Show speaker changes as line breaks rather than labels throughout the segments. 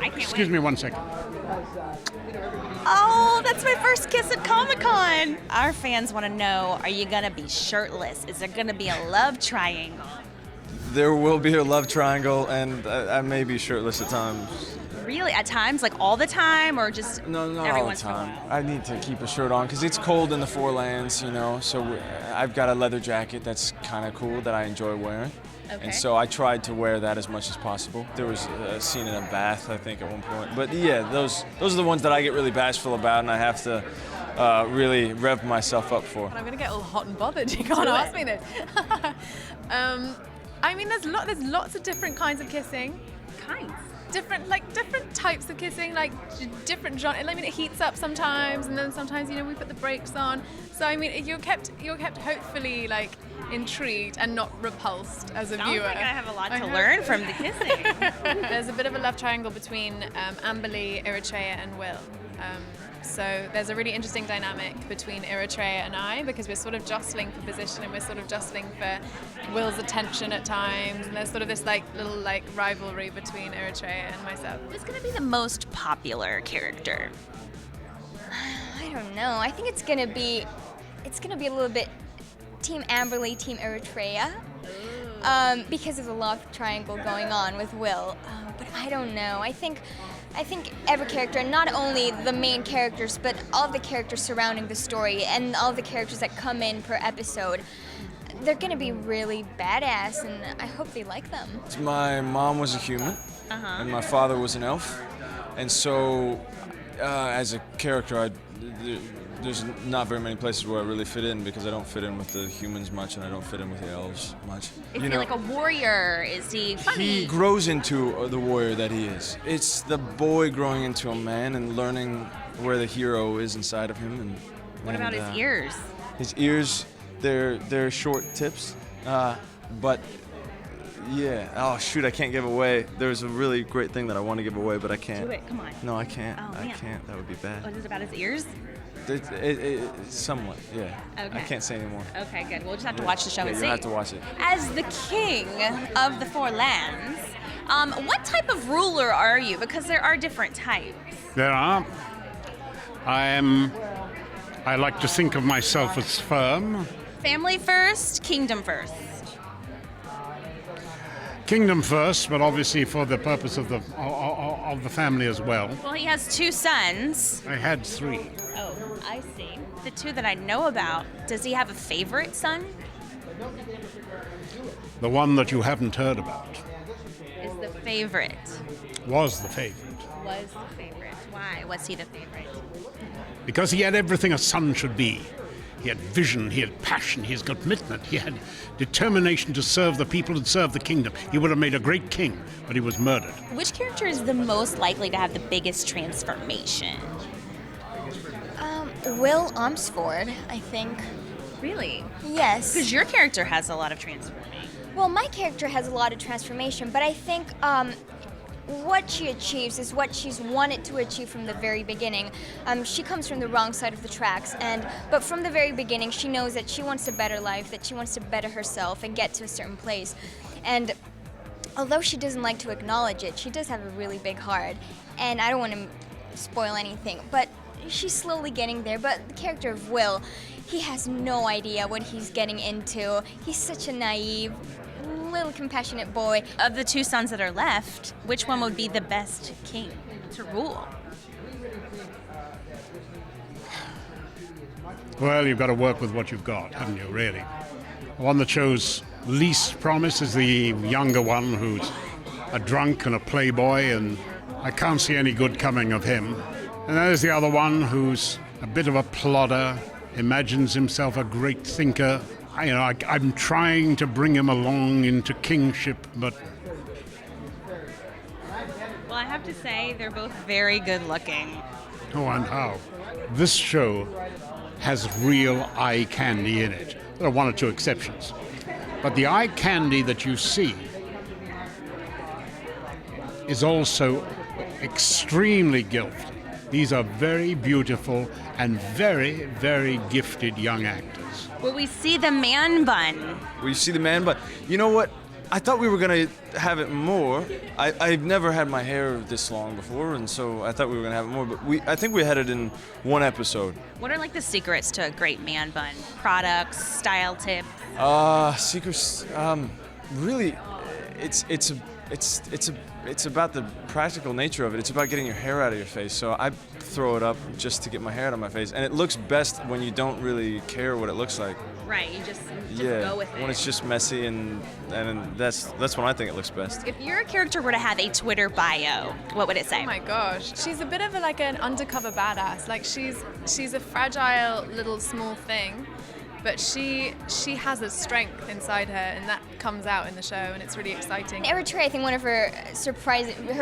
I can't
Excuse
wait.
me 1 second.
Oh, that's my first kiss at Comic-Con. Our fans want to know, are you going to be shirtless? Is there going to be a love triangle?
There will be a love triangle, and I may be shirtless at times.
Really? At times? Like all the time? Or just
No, not
every
all the
once in a
time.
while?
I need to keep a shirt on because it's cold in the Four Lands, so I've got a leather jacket that's kind of cool that I enjoy wearing.
Okay.
And so I tried to wear that as much as possible. There was a scene in a bath, I think, at one point. But yeah, those are the ones that I get really bashful about, and I have to really rev myself up for.
I'm gonna get all hot and bothered. You can't ask me this. I mean, there's lots of different kinds of kissing.
Kinds.
Different types of kissing, like different genre. I mean, it heats up sometimes, and then sometimes we put the brakes on. So I mean, you're kept hopefully like intrigued and not repulsed as a
Sounds
viewer.
like I have a lot to learn from the kissing.
There's a bit of a love triangle between Amberly, Eritrea, and Will. So there's a really interesting dynamic between Eritrea and I, because we're sort of jostling for position and we're sort of jostling for Will's attention at times, and there's sort of this little rivalry between Eritrea and myself.
Who's going to be the most popular character?
I don't know. I think it's gonna be a little bit Team Amberly, Team Eritrea, because of the love triangle going on with Will. But I don't know. I think every character, not only the main characters, but all the characters surrounding the story and all the characters that come in per episode, they're gonna be really badass, and I hope they like them.
My mom was a human, and my father was an elf. And so, as a character, there's not very many places where I really fit in, because I don't fit in with the humans much, and I don't fit in with the elves much.
Is he like a warrior? Is he funny?
He grows into the warrior that he is. It's the boy growing into a man and learning where the hero is inside of him. And
What about his ears?
His ears, they're short tips, but yeah. Oh shoot, I can't give away. There's a really great thing that I want to give away, but I can't.
Do it, come on.
No, I can't.
Oh,
I
man.
can't. That would be
Oh,
bad.
is this about his ears?
Somewhat, yeah.
Okay.
I can't say anymore.
Okay, good. We'll just have to watch the show
Yeah,
and
you'll
see.
have to watch it.
As the king of the Four Lands, what type of ruler are you? Because there are different types.
There are. I like to think of myself as firm.
Family first, kingdom first.
Kingdom first, but obviously for the purpose of the family as well.
Well, he has two sons.
I had 3.
Oh, I see. The 2 that I know about. Does he have a favorite son?
The one that you haven't heard about
Is the favorite.
was the favorite.
Was the favorite. Why was he the favorite?
Because he had everything a son should be. He had vision, he had passion, he had commitment, he had determination to serve the people and serve the kingdom. He would have made a great king, but he was murdered.
Which character is the most likely to have the biggest transformation?
Will Omsford, I think.
Really?
Yes.
Because your character has a lot of transforming.
Well, my character has a lot of transformation, but I think what she achieves is what she's wanted to achieve from the very beginning. She comes from the wrong side of the tracks, but from the very beginning, she knows that she wants a better life, that she wants to better herself and get to a certain place. And although she doesn't like to acknowledge it, she does have a really big heart. And I don't want to spoil anything, but she's slowly getting there. But the character of Will, he has no idea what he's getting into. He's such a naive, little compassionate boy.
Of the 2 sons that are left, which one would be the best king to rule?
Well, you've got to work with what you've got, haven't you, really? The one that shows least promise is the younger one, who's a drunk and a playboy, and I can't see any good coming of him. And there's the other one who's a bit of a plodder, imagines himself a great thinker. I'm trying to bring him along into kingship, but...
Well, I have to say, they're both very good looking.
Oh, and how? This show has real eye candy in it. There are 1 or 2 exceptions. But the eye candy that you see is also extremely gifted. These are very beautiful and very, very gifted young actors.
Will we see the man bun?
Well, you see the man, but you know what? I thought we were gonna have it more. I've never had my hair this long before, and so I thought we were gonna have it more. But I think we had it in one episode.
What are like the secrets to a great man bun? Products, style tips?
Secrets. Really, it's about the practical nature of it. It's about getting your hair out of your face. So I throw it up just to get my hair out of my face, and it looks best when you don't really care what it looks like.
Right, you just
Yeah,
go with it.
when it's just messy, and that's when I think it looks best.
If your character were to have a Twitter bio, what would it say?
Oh my gosh, she's a bit of like an undercover badass. Like she's a fragile little small thing, but she has a strength inside her, and that comes out in the show, and it's really exciting.
Eritrea, I think one of her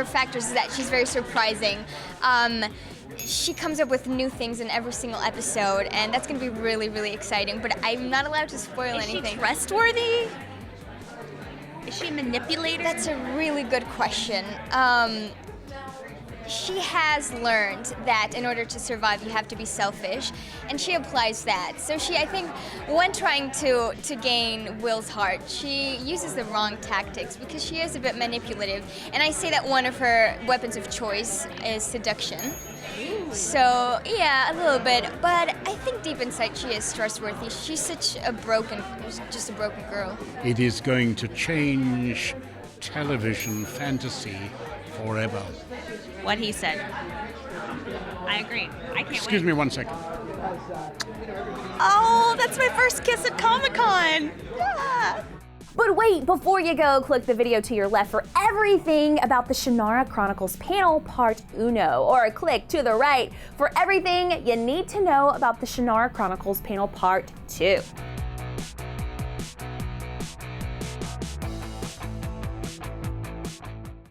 factors is that she's very surprising. She comes up with new things in every single episode, and that's going to be really, really exciting. But I'm not allowed to spoil anything.
Is she trustworthy? Is she a manipulator?
That's a really good question. She has learned that in order to survive, you have to be selfish, and she applies that. So I think, when trying to gain Will's heart, she uses the wrong tactics because she is a bit manipulative. And I say that one of her weapons of choice is seduction. So, yeah, a little bit. But I think deep inside she is trustworthy. She's just a broken girl.
It is going to change television fantasy forever.
What he said. I agree. I can't
Excuse
wait.
me 1 second.
Oh, that's my first kiss at Comic-Con. Yeah.
But wait, before you go, click the video to your left for everything about the Shannara Chronicles panel part uno, or click to the right for everything you need to know about the Shannara Chronicles panel part 2.